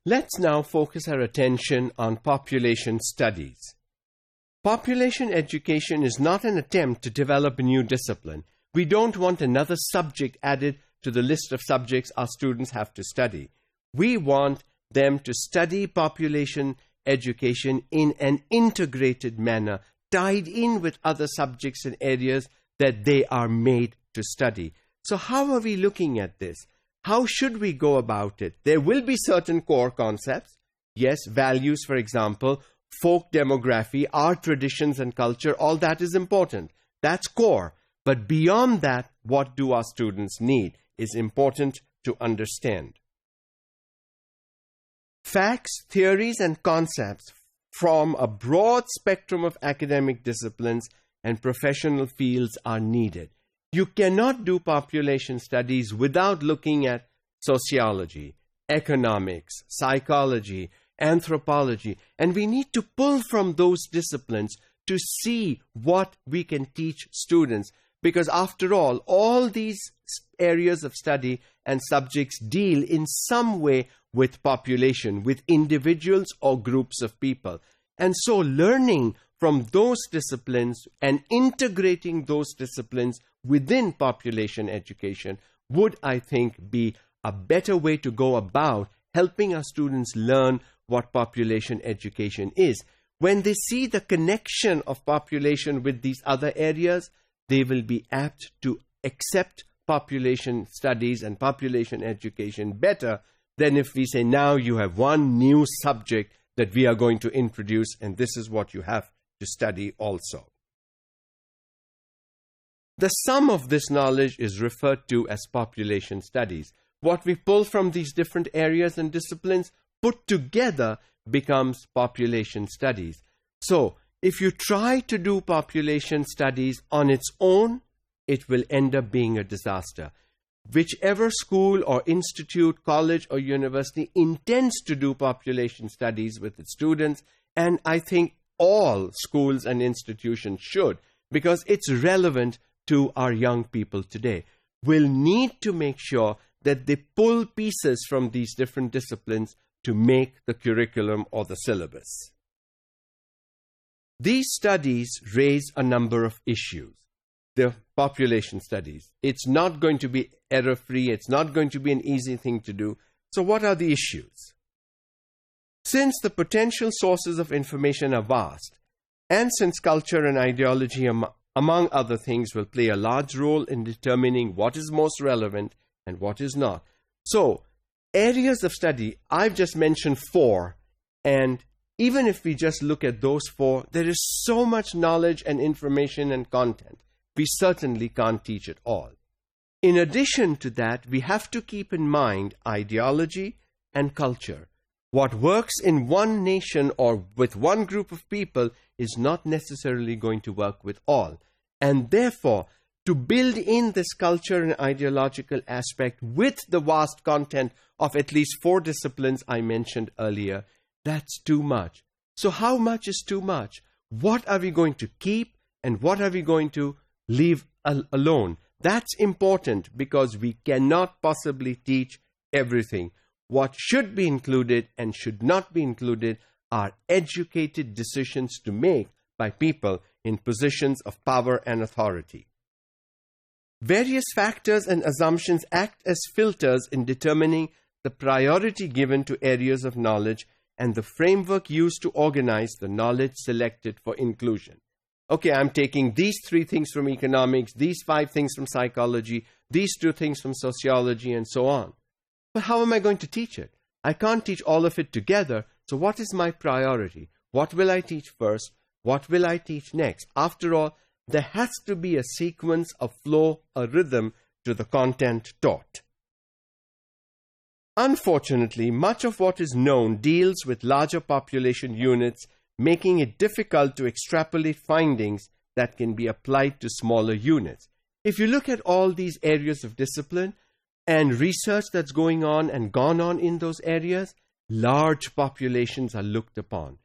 Let's now focus our attention on population studies. Population education is not an attempt to develop a new discipline. We don't want another subject added to the list of subjects our students have to study. We want them to study population education in an integrated manner, tied in with other subjects and areas that they are made to study. So how are we looking at this? How should we go about it? There will be certain core concepts. Yes, values, for example, folk demography, our traditions and culture, all that is important. That's core. But beyond that, what do our students need is important to understand. Facts, theories, and concepts from a broad spectrum of academic disciplines and professional fields are needed. You cannot do population studies without looking at sociology, economics, psychology, anthropology, and we need to pull from those disciplines to see what we can teach students, because after all these areas of study and subjects deal in some way with population, with individuals or groups of people. And so learning from those disciplines and integrating those disciplines within population education would, I think, be a better way to go about helping our students learn what population education is. When they see the connection of population with these other areas, they will be apt to accept population studies and population education better than if we say, now you have one new subject that we are going to introduce, and this is what you have to study also. The sum of this knowledge is referred to as population studies. What we pull from these different areas and disciplines put together becomes population studies. So, if you try to do population studies on its own, it will end up being a disaster. Whichever school or institute, college or university intends to do population studies with its students, and I think all schools and institutions should, because it's relevant to our young people today, will need to make sure that they pull pieces from these different disciplines to make the curriculum or the syllabus. These studies raise a number of issues. The population studies. It's not going to be error-free. It's not going to be an easy thing to do. So what are the issues? Since the potential sources of information are vast, and since culture and ideology, among other things, will play a large role in determining what is most relevant and what is not. So, areas of study, I've just mentioned 4, and even if we just look at those 4, there is so much knowledge and information and content. We certainly can't teach it all. In addition to that, we have to keep in mind ideology and culture. What works in one nation or with one group of people is not necessarily going to work with all. And therefore, to build in this culture and ideological aspect with the vast content of at least 4 disciplines I mentioned earlier, that's too much. So how much is too much? What are we going to keep and what are we going to leave alone? That's important because we cannot possibly teach everything. What should be included and should not be included are educated decisions to make by people in positions of power and authority. Various factors and assumptions act as filters in determining the priority given to areas of knowledge and the framework used to organize the knowledge selected for inclusion. Okay, I'm taking these 3 things from economics, these 5 things from psychology, these 2 things from sociology, and so on. But how am I going to teach it? I can't teach all of it together, so what is my priority? What will I teach first? What will I teach next? After all, there has to be a sequence, a flow, a rhythm to the content taught. Unfortunately, much of what is known deals with larger population units, making it difficult to extrapolate findings that can be applied to smaller units. If you look at all these areas of discipline and research that's going on and gone on in those areas, large populations are looked upon.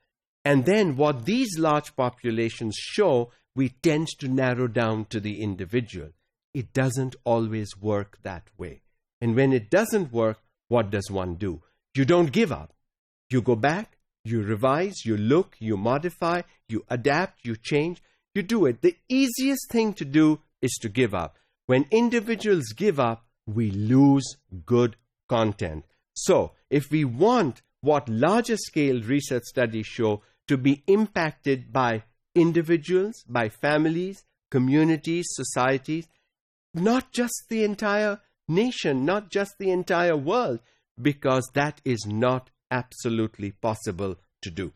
And then what these large populations show, we tend to narrow down to the individual. It doesn't always work that way. And when it doesn't work, what does one do? You don't give up. You go back, you revise, you look, you modify, you adapt, you change, you do it. The easiest thing to do is to give up. When individuals give up, we lose good content. So, if we want what larger scale research studies show to be impacted by individuals, by families, communities, societies, not just the entire nation, not just the entire world, because that is not absolutely possible to do.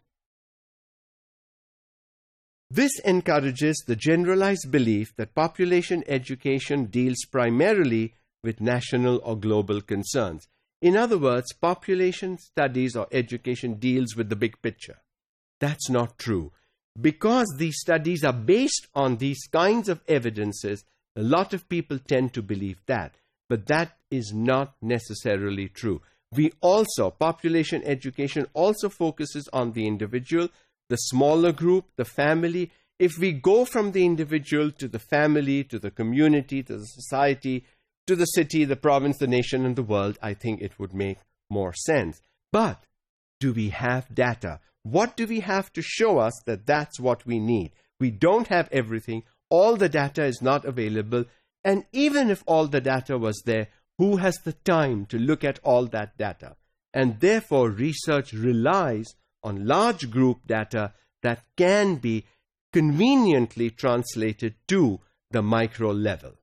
This encourages the generalized belief that population education deals primarily with national or global concerns. In other words, population studies or education deals with the big picture. That's not true. Because these studies are based on these kinds of evidences, a lot of people tend to believe that. But that is not necessarily true. Population education also focuses on the individual, the smaller group, the family. If we go from the individual to the family, to the community, to the society, to the city, the province, the nation, and the world, I think it would make more sense. But do we have data? What do we have to show us that that's what we need? We don't have everything. All the data is not available. And even if all the data was there, who has the time to look at all that data? And therefore, research relies on large group data that can be conveniently translated to the micro level.